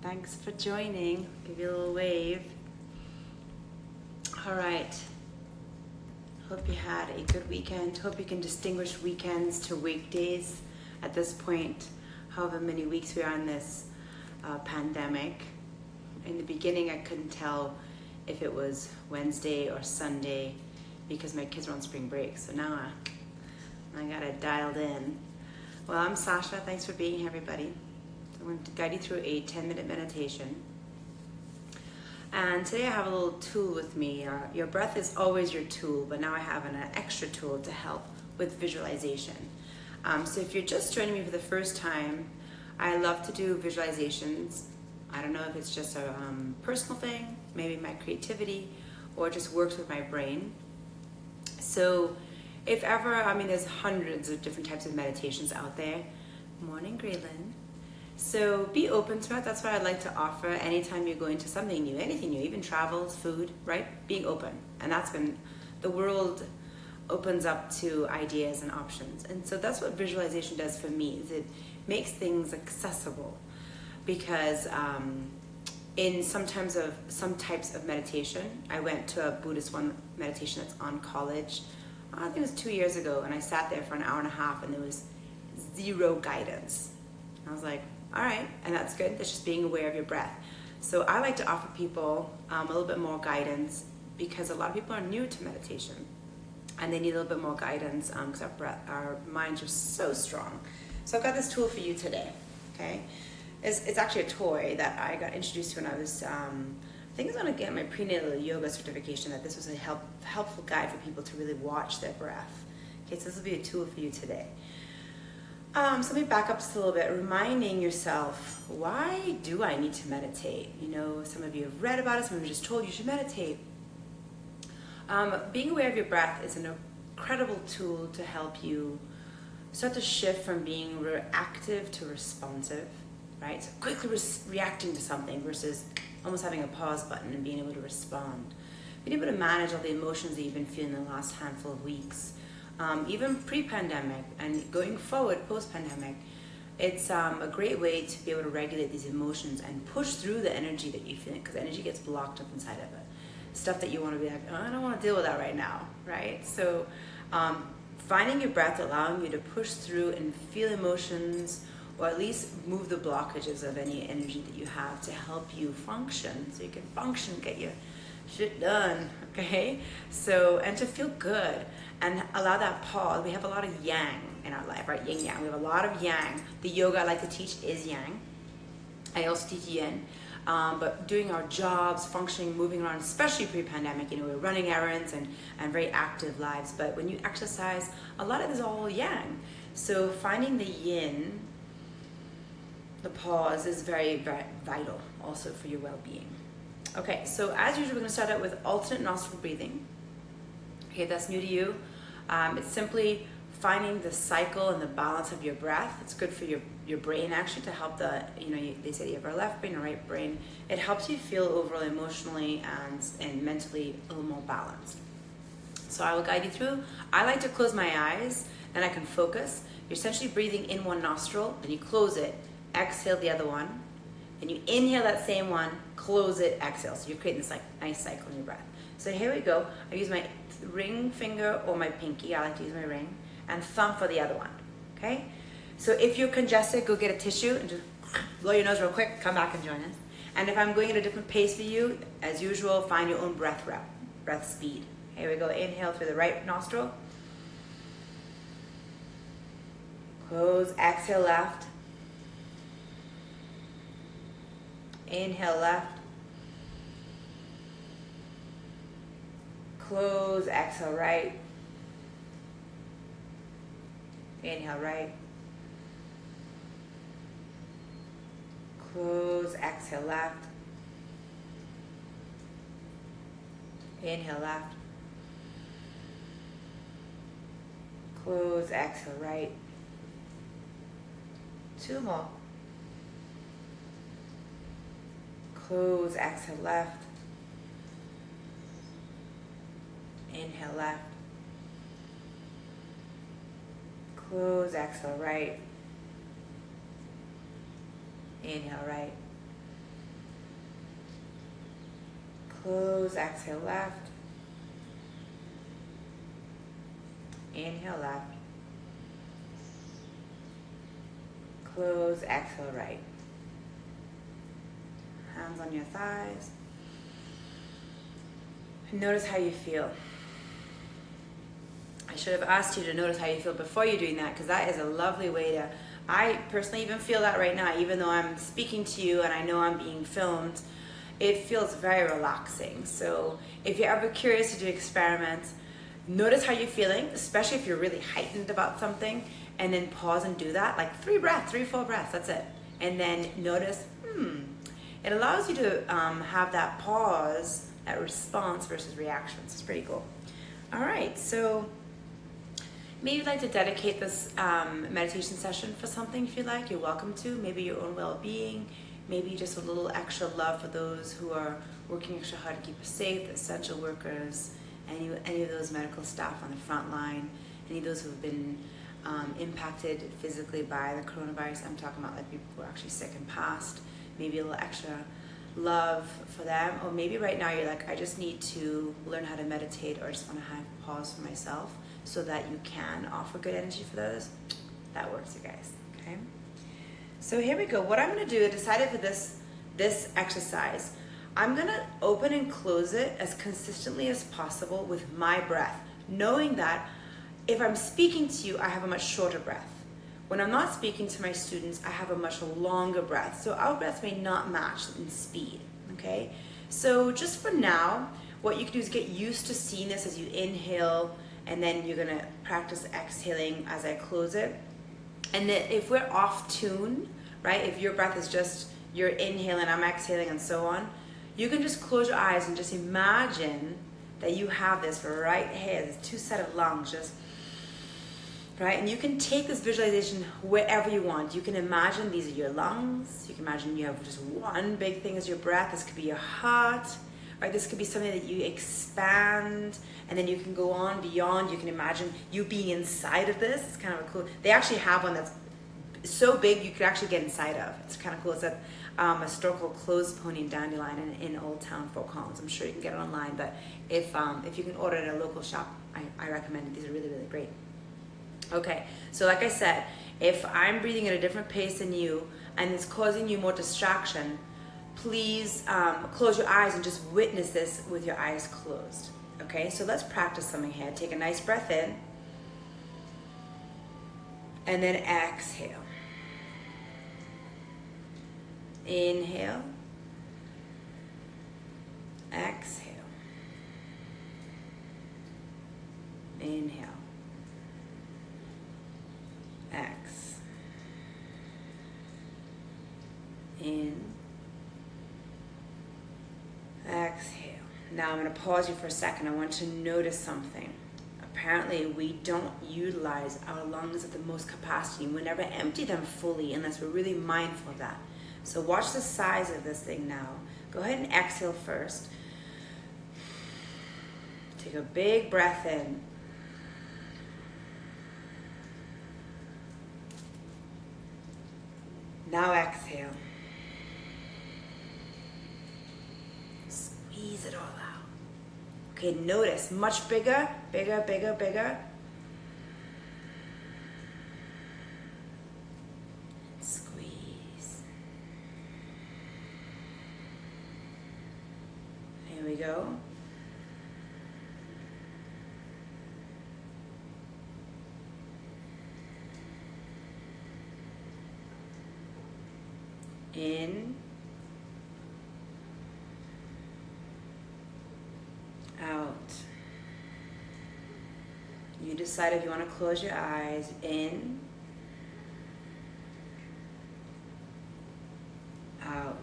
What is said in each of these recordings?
Thanks for joining. Give you a little wave. All right. Hope you had a good weekend. Hope you can distinguish weekends to weekdays at this point, however many weeks we are in this pandemic. In the beginning, I couldn't tell if it was Wednesday or Sunday because my kids were on spring break. So now I got it dialed in. Well, I'm Sasha. Thanks for being here, everybody. I'm going to guide you through a 10-minute meditation. And today I have a little tool with me. Your breath is always your tool, but now I have an extra tool to help with visualization. So if you're just joining me for the first time, I love to do visualizations. I don't know if it's just a personal thing, maybe my creativity, or just works with my brain. So if ever, there's hundreds of different types of meditations out there. Morning, Grayland. So be open to it. That's what I'd like to offer anytime you're going to something new, anything new, even travels, food, right? Being open. And that's when the world opens up to ideas and options. And so that's what visualization does for me, is it makes things accessible. Because in some types of meditation, I went to a Buddhist one meditation that's on college, I think it was 2 years ago, and I sat there for an hour and a half and there was zero guidance. I was like, all right, and that's good. That's just being aware of your breath. So I like to offer people a little bit more guidance because a lot of people are new to meditation and they need a little bit more guidance because our minds are so strong. So I've got this tool for you today, okay? It's actually a toy that I got introduced to when I was, I think I was going to get my prenatal yoga certification, that this was a helpful guide for people to really watch their breath. Okay, so this will be a tool for you today. So let me back up just a little bit, reminding yourself, why do I need to meditate? You know, some of you have read about it, some of you just told you should meditate. Being aware of your breath is an incredible tool to help you start to shift from being reactive to responsive, right? So quickly reacting to something versus almost having a pause button and being able to respond. Being able to manage all the emotions that you've been feeling in the last handful of weeks. Even pre-pandemic and going forward post-pandemic, it's a great way to be able to regulate these emotions and push through the energy that you feel, because energy gets blocked up inside of it. Stuff that you want to be like, oh, I don't want to deal with that right now, right? So finding your breath, allowing you to push through and feel emotions, or at least move the blockages of any energy that you have to help you function, so you can function, get your shit done, okay? So, and to feel good and allow that pause. We have a lot of yang in our life, right? Yin yang. We have a lot of yang. The yoga I like to teach is yang. I also teach yin. But doing our jobs, functioning, moving around, especially pre-pandemic, we're running errands and very active lives. But when you exercise, a lot of it is all yang. So finding the yin, the pause, is very, very vital also for your well-being. Okay, so as usual, we're going to start out with alternate nostril breathing. Okay, if that's new to you, it's simply finding the cycle and the balance of your breath. It's good for your brain, actually, to help they say you have a left brain, a right brain. It helps you feel overall emotionally and mentally a little more balanced. So I will guide you through. I like to close my eyes, then I can focus. You're essentially breathing in one nostril, then you close it, exhale the other one, then you inhale that same one, close it, exhale. So you're creating this nice cycle in your breath. So here we go. I use my ring finger or my pinky. I like to use my ring, and thumb for the other one. Okay? So if you're congested, go get a tissue and just blow your nose real quick. Come back and join us. And if I'm going at a different pace for you, as usual, find your own breath speed. Here we go. Inhale through the right nostril. Close. Exhale left. Inhale left. Close, exhale right. Inhale right. Close, exhale left. Inhale left. Close, exhale right. Two more. Close, exhale left. Inhale left. Close, exhale right. Inhale right. Close, exhale left. Inhale left. Close, exhale right. Hands on your thighs. And notice how you feel. I should have asked you to notice how you feel before you're doing that, because that is a lovely way to, I personally even feel that right now, even though I'm speaking to you and I know I'm being filmed, it feels very relaxing. So if you're ever curious to do experiments, notice how you're feeling, especially if you're really heightened about something, and then pause and do that, like 3 breaths, 3, 4 breaths, that's it. And then notice, it allows you to have that pause, that response versus reactions. It's pretty cool. All right, so maybe you'd like to dedicate this meditation session for something if you like, you're welcome to. Maybe your own well-being, maybe just a little extra love for those who are working extra hard to keep us safe, the essential workers, any of those medical staff on the front line, any of those who have been impacted physically by the coronavirus. I'm talking about like people who are actually sick and passed. Maybe a little extra love for them. Or maybe right now you're like, I just need to learn how to meditate, or I just want to have pause for myself so that you can offer good energy for those. That works, you guys, okay? So here we go. What I'm gonna do, I decided for this exercise, I'm gonna open and close it as consistently as possible with my breath, knowing that if I'm speaking to you, I have a much shorter breath. When I'm not speaking to my students, I have a much longer breath. So our breath may not match in speed, okay? So just for now, what you can do is get used to seeing this as you inhale, and then you're gonna practice exhaling as I close it. And then if we're off tune, right? If your breath is just, you're inhaling, I'm exhaling, and so on, you can just close your eyes and just imagine that you have this right here, this 2 set of lungs, just, right? And you can take this visualization wherever you want. You can imagine these are your lungs. You can imagine you have just one big thing as your breath. This could be your heart, right? This could be something that you expand, and then you can go on beyond. You can imagine you being inside of this. It's kind of a cool, they actually have one that's so big you could actually get inside of. It's kind of cool. It's at a store called Closed Pony and Dandelion in Old Town, Fort Collins. I'm sure you can get it online, but if you can order it at a local shop, I recommend it. These are really, really great. Okay, so like I said, if I'm breathing at a different pace than you and it's causing you more distraction, please close your eyes and just witness this with your eyes closed. Okay, so let's practice something here. Take a nice breath in and then exhale. Inhale, exhale, inhale, X, in, exhale. Now I'm going to pause you for a second. I want to notice something. Apparently we don't utilize our lungs at the most capacity. We never empty them fully unless we're really mindful of that. So watch the size of this thing now. Go ahead and exhale first. Take a big breath in. Now exhale. Squeeze it all out. Okay, notice, much bigger, bigger, bigger, bigger. Squeeze. Here we go. In, out. You decide if you want to close your eyes. In, out.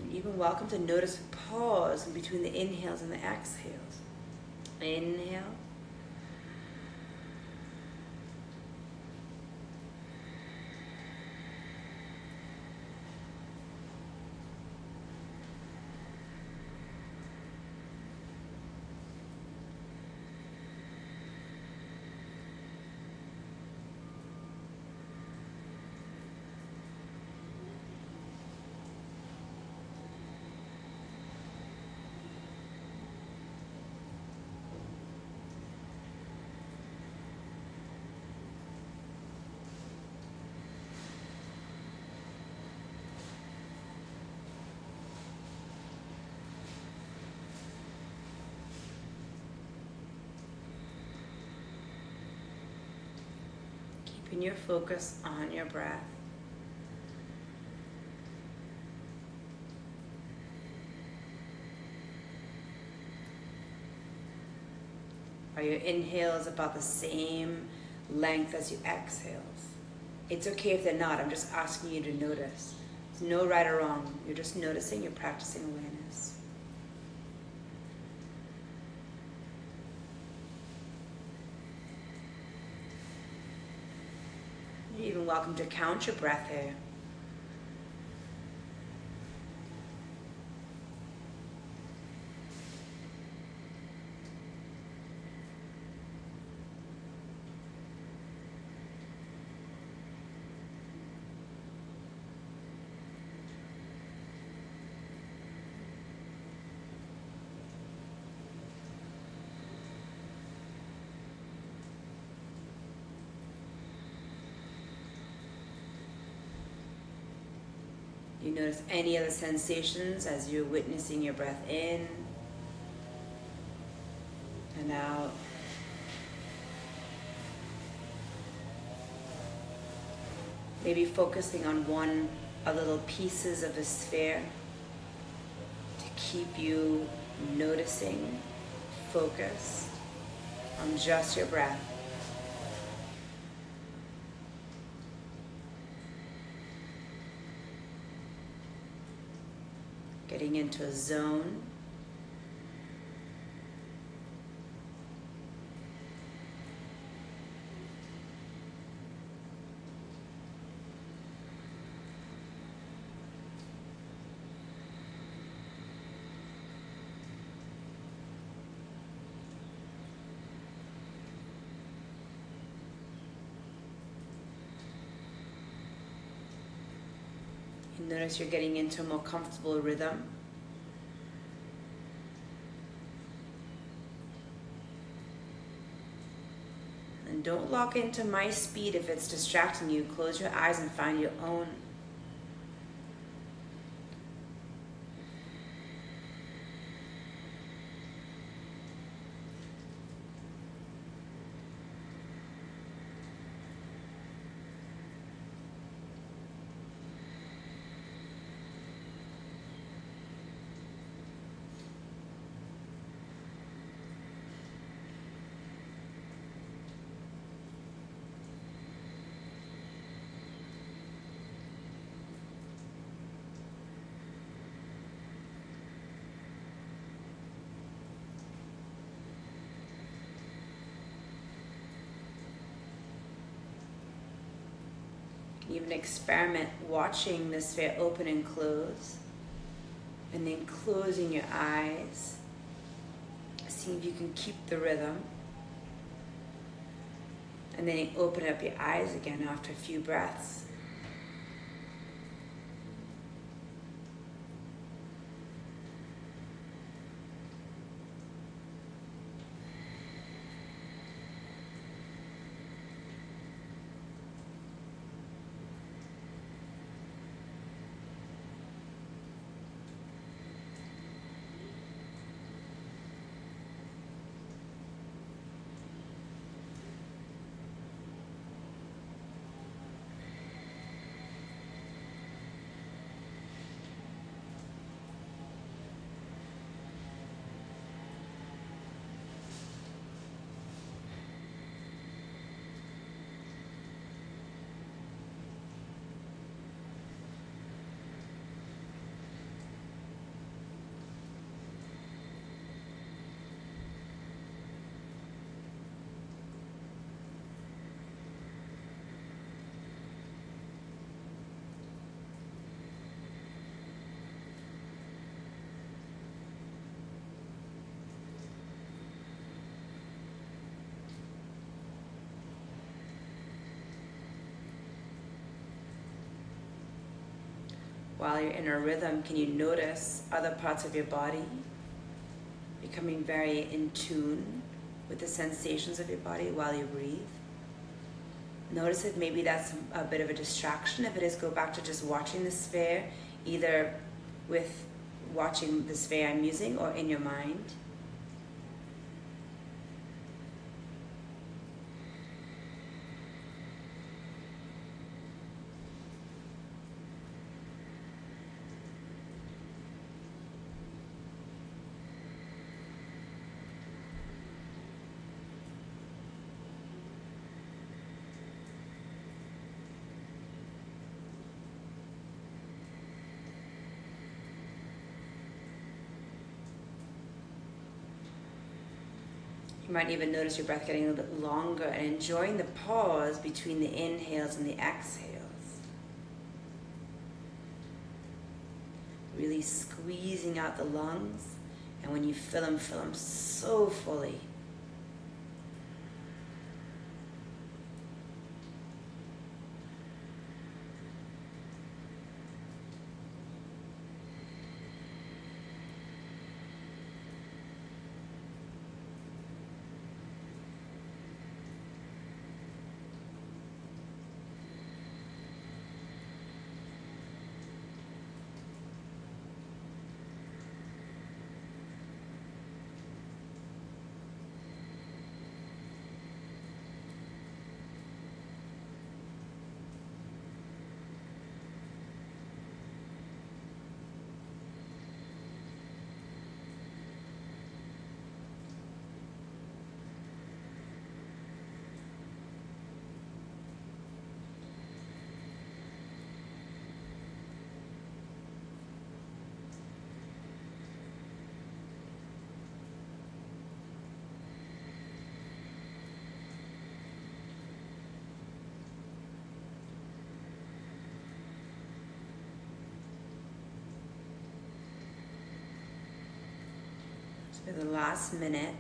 You're even welcome to notice a pause in between the inhales and the exhales. Inhale. keeping your focus on your breath. Are your inhales about the same length as your exhales? It's okay if they're not. I'm just asking you to notice. There's no right or wrong. You're just noticing, you're practicing awareness. You're even welcome to count your breath here. You notice any other sensations as you're witnessing your breath in and out. Maybe focusing on one of the little pieces of the sphere to keep you noticing, focused on just your breath. Getting into a zone. You notice you're getting into a more comfortable rhythm. And don't lock into my speed if it's distracting you. Close your eyes and find your own. Even experiment watching the sphere open and close, and then closing your eyes. See if you can keep the rhythm. And then open up your eyes again after a few breaths. While you're in a rhythm, can you notice other parts of your body becoming very in tune with the sensations of your body while you breathe? Notice if maybe that's a bit of a distraction. If it is, go back to just watching the sphere, either with watching the sphere I'm using or in your mind. You might even notice your breath getting a little bit longer and enjoying the pause between the inhales and the exhales. Really squeezing out the lungs, and when you fill them so fully. For the last minute,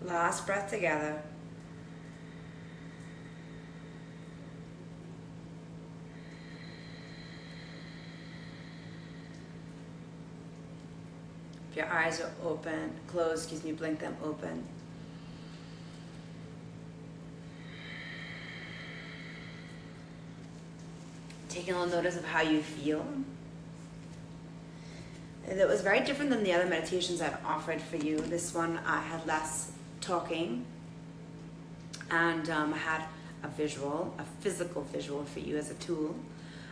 last breath together. If your eyes are open, closed, blink them open. Taking a little notice of how you feel. It was very different than the other meditations I've offered for you. This one I had less talking, and I had a physical visual for you as a tool.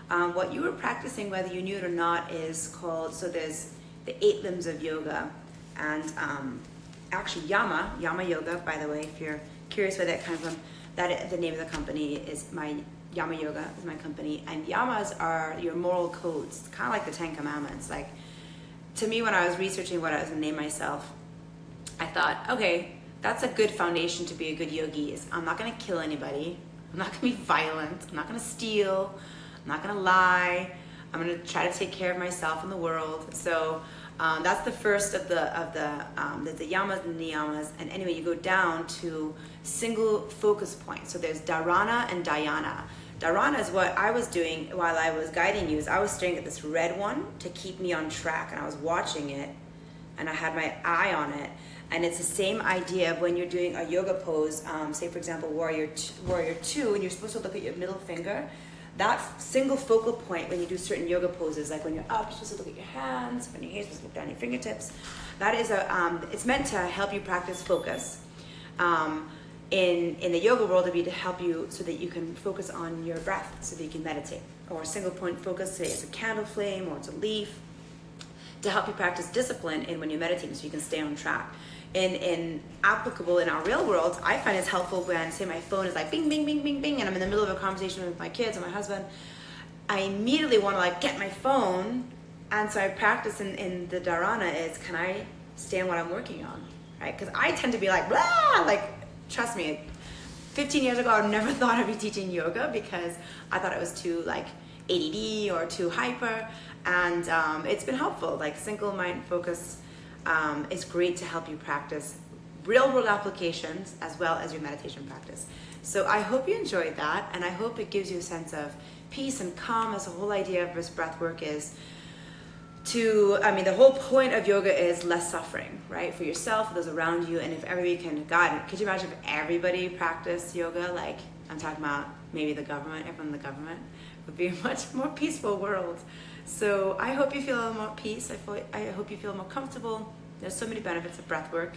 What you were practicing, whether you knew it or not, is called, so there's the 8 limbs of yoga, and actually Yama Yoga, by the way, if you're curious where that comes from, the name of the company is Yama Yoga is my company, and yamas are your moral codes. It's kind of like the 10 Commandments. Like, to me, when I was researching what I was going to name myself, I thought, okay, that's a good foundation to be a good yogi. Is I'm not going to kill anybody. I'm not going to be violent. I'm not going to steal. I'm not going to lie. I'm going to try to take care of myself and the world. So that's the first of the yamas and niyamas. And anyway, you go down to single focus points. So there's dharana and dhyana. Dharana is what I was doing while I was guiding you. Is I was staring at this red one to keep me on track, and I was watching it, and I had my eye on it. And it's the same idea of when you're doing a yoga pose, say for example warrior 2, and you're supposed to look at your middle finger. That single focal point when you do certain yoga poses, like when you're up, you're supposed to look at your hands. When you're here, you're supposed to look down your fingertips. That is it's meant to help you practice focus. In the yoga world, it'd be to help you so that you can focus on your breath, so that you can meditate. Or a single point focus, say it's a candle flame or it's a leaf, to help you practice discipline in when you're meditating, so you can stay on track. In applicable in our real world, I find it's helpful when, say, my phone is like bing, bing, bing, bing, bing, and I'm in the middle of a conversation with my kids or my husband. I immediately want to like get my phone, and so I practice in the dharana is, can I stay on what I'm working on, right? Because I tend to be like, blah, like, trust me, 15 years ago, I never thought I'd be teaching yoga because I thought it was too like ADD or too hyper, and it's been helpful. Like single mind focus is great to help you practice real world applications as well as your meditation practice. So I hope you enjoyed that, and I hope it gives you a sense of peace and calm. As the whole idea of this breath work is the whole point of yoga is less suffering, right? For yourself, for those around you, and if everybody could you imagine if everybody practiced yoga? Like, I'm talking about maybe the government, everyone in the government would be a much more peaceful world. So I hope you feel more peace. I hope you feel more comfortable. There's so many benefits of breath work.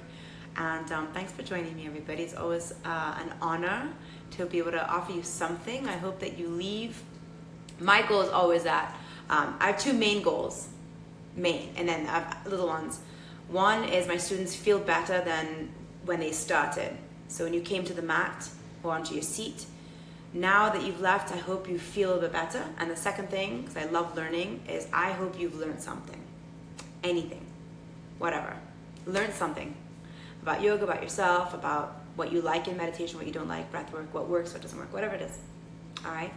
And thanks for joining me, everybody. It's always an honor to be able to offer you something. I hope that you leave. My goal is always that I have two main goals, and then I have little ones. One is my students feel better than when they started. So when you came to the mat or onto your seat, now that you've left, I hope you feel a bit better. And the second thing, because I love learning, is I hope you've learned something. Anything, whatever. Learn something about yoga, about yourself, about what you like in meditation, what you don't like, breath work, what works, what doesn't work, whatever it is. All right?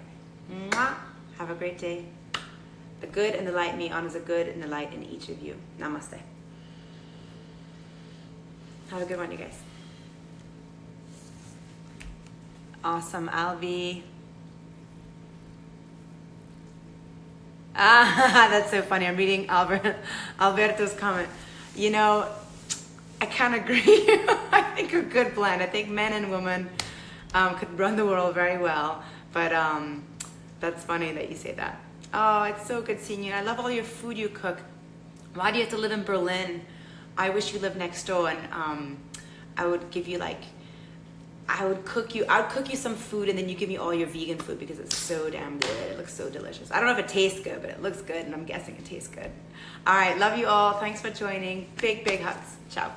Mwah. Have a great day. The good and the light in me honors the good and the light in each of you. Namaste. Have a good one, you guys. Awesome, Alvi. That's so funny. I'm reading Alberto's comment. You know, I kind of agree. I think a good blend. I think men and women could run the world very well. But that's funny that you say that. Oh, it's so good seeing you. I love all your food you cook. Why do you have to live in Berlin? I wish you lived next door, and I would give you I would cook you some food, and then you give me all your vegan food because it's so damn good. It looks so delicious. I don't know if it tastes good, but it looks good, and I'm guessing it tastes good. All right, love you all. Thanks for joining. Big, big hugs. Ciao.